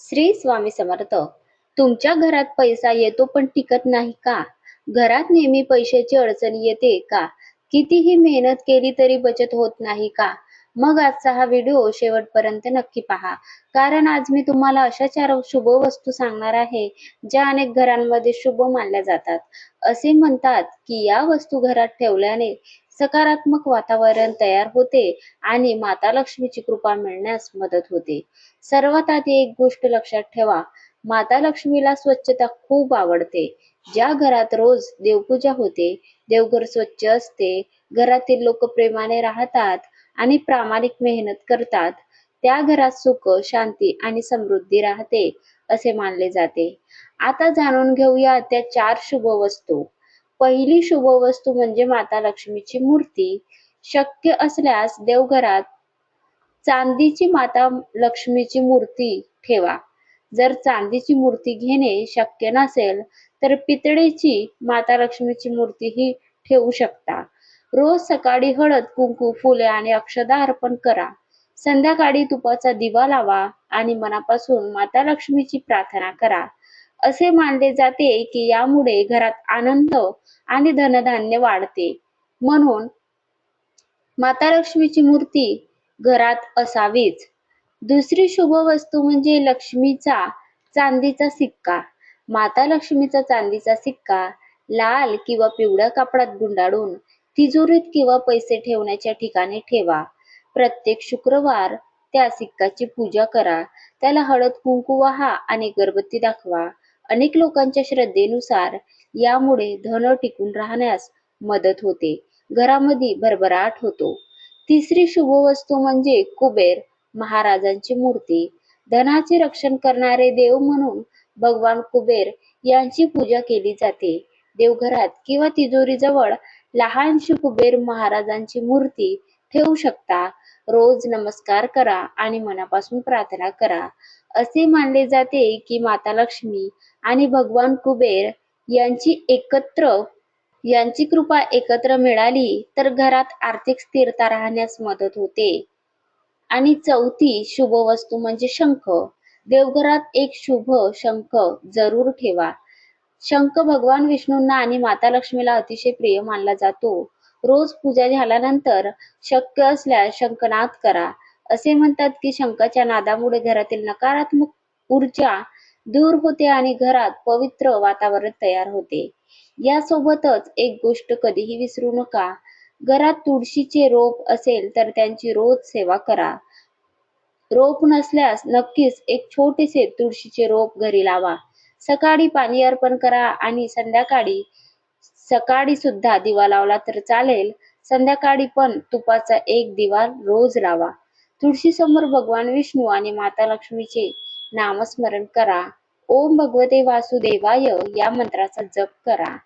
श्री स्वामी समर्थ. तुमच्या घरात पैसा येतो पण टिकत नाही का? घरात नेहमी पैशाची अडचण येते का? कितीही मेहनत केली तरी बचत होत नाही का? मग आजचा हा व्हिडिओ शेवटपर्यंत नक्की पहा. कारण आज मी तुम्हाला अशा 4 शुभ वस्तू सांगणार आहे, ज्या अनेक घरांमध्ये शुभ मानल्या जातात. असे म्हणतात की या वस्तू घरात ठेवल्याने सकारात्मक वातावरण तयार होते आणि माता लक्ष्मीची कृपा मिळण्यास मदत होते. सर्वात आधी एक गोष्ट लक्षात ठेवा, माता लक्ष्मीला स्वच्छता खूप आवडते. ज्या घरात रोज देवपूजा होते, देवघर स्वच्छ असते, घरातील लोक प्रेमाने राहतात आणि प्रामाणिक मेहनत करतात, त्या घरात सुख, शांती आणि समृद्धी राहते असे मानले जाते. आता जाणून घेऊया त्या 4 शुभ वस्तू. पहिली शुभ वस्तू म्हणजे माता लक्ष्मीची मूर्ती. शक्य असल्यास देवघरात चांदीची माता लक्ष्मीची मूर्ती ठेवा. जर चांदीची मूर्ती घेणे शक्य नसेल तर पितळेची माता लक्ष्मीची मूर्तीही ठेवू शकता. रोज सकाळी हळद, कुंकू, फुले आणि अक्षदा अर्पण करा. संध्याकाळी तुपाचा दिवा लावा आणि मनापासून माता लक्ष्मीची प्रार्थना करा. असे मानले जाते की यामुळे घरात आनंद आणि धनधान्य वाढते. म्हणून माता लक्ष्मीची मूर्ती घरात असावीच. दुसरी शुभ वस्तू म्हणजे लक्ष्मीचा चांदीचा सिक्का. माता लक्ष्मीचा चांदीचा सिक्का लाल किंवा पिवळ्या कापडात गुंडाळून तिजोरीत किंवा पैसे ठेवण्याच्या ठिकाणी ठेवा. प्रत्येक शुक्रवार त्या सिक्काची पूजा करा. त्याला हळद कुंकू वाहा आणि अगरबत्ती दाखवा. अनेक लोकांच्या श्रद्धेनुसार यामुळे धन टिकून राहण्यास मदत होते. घरामध्ये भरभराट होतो. तिसरी शुभ वस्तू म्हणजे कुबेर महाराजांची मूर्ती. धनाचे रक्षण करणारे देव म्हणून भगवान कुबेर यांची पूजा केली जाते. देवघरात किंवा तिजोरीजवळ लहानशी कुबेर महाराजांची मूर्ती ठेवू शकता. रोज नमस्कार करा आणि मनापासून प्रार्थना करा. असे मानले जाते की माता लक्ष्मी आणि भगवान कुबेर यांची कृपा एकत्र मिळाली तर घरात आर्थिक स्थिरता राहण्यास मदत होते. आणि चौथी शुभ वस्तू म्हणजे शंख. देवघरात एक शुभ शंख जरूर ठेवा. शंख भगवान विष्णूंना आणि माता लक्ष्मीला अतिशय प्रिय मानला जातो. रोज पूजा झाल्यानंतर शक्य असल्यास शंखनाद करा. असे म्हणतात की शंखाच्या नादामुळे घरातील नकारात्मक ऊर्जा दूर होते आणि घरात पवित्र वातावरण तयार होते. यासोबतच एक गोष्ट कधीही विसरू नका, घरात तुळशीचे रोप असेल तर त्यांची रोज सेवा करा. रोप नसल्यास नक्कीच एक छोटेसे तुळशीचे रोप घरी लावा. सकाळी पाणी अर्पण करा आणि सकाळी सुद्धा दिवा लावला तर चालेल. संध्याकाळी पण तुपाचा एक दिवा रोज लावा. तुळशी समोर भगवान विष्णू आणि माता लक्ष्मीचे नामस्मरण करा. ओम भगवते वासुदेवाय या मंत्राचा जप करा.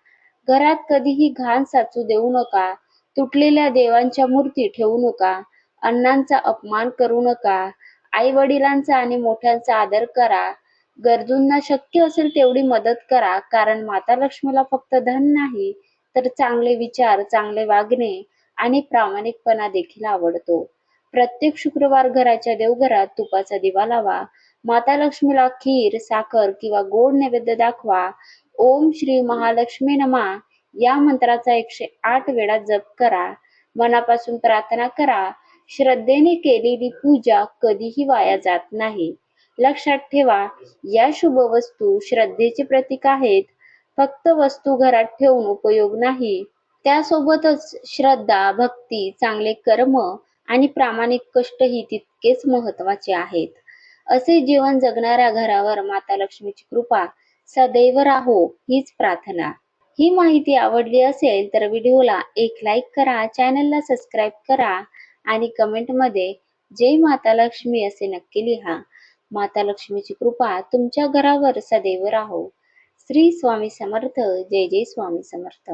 घरात कधीही घाण साचू देऊ नका. तुटलेल्या देवांच्या मूर्ती ठेवू नका. अण्णांचा अपमान करू नका. आई वडिलांचा आणि मोठ्यांचा आदर करा. गरजूंना शक्य असेल तेवढी मदत करा. कारण माता लक्ष्मीला फक्त धन नाही तर चांगले विचार, चांगले वागणे आणि प्रामाणिकपणा देखील आवडतो. प्रत्येक शुक्रवार घराच्या देवघरात तुपाचा दिवा लावा. माता लक्ष्मीला खीर, साखर किंवा गोड नैवेद्य दाखवा. ओम श्री महालक्ष्मी नमा या मंत्राचा 108 वेळा जप करा. मनापासून प्रार्थना करा. श्रद्धेने केलेली पूजा कधीही वाया जात नाही. लक्षात ठेवा, या शुभ वस्तू श्रद्धेचे प्रतीक आहेत. फक्त वस्तू घरात ठेवून उपयोग नाही. त्यासोबतच श्रद्धा, भक्ती, चांगले कर्म आणि प्रामाणिक कष्ट ही तितकेच महत्वाचे आहेत. असे जीवन जगणाऱ्या घरावर माता लक्ष्मीची कृपा सदैव राहो हीच प्रार्थना. ही माहिती आवडली असेल तर व्हिडिओला एक लाईक करा, चॅनलला सबस्क्राईब करा आणि कमेंटमध्ये जय माता लक्ष्मी असे नक्की लिहा. माता लक्ष्मीची कृपा तुमच्या घरावर सदैव राहो. श्री स्वामी समर्थ. जय जय स्वामी समर्थ.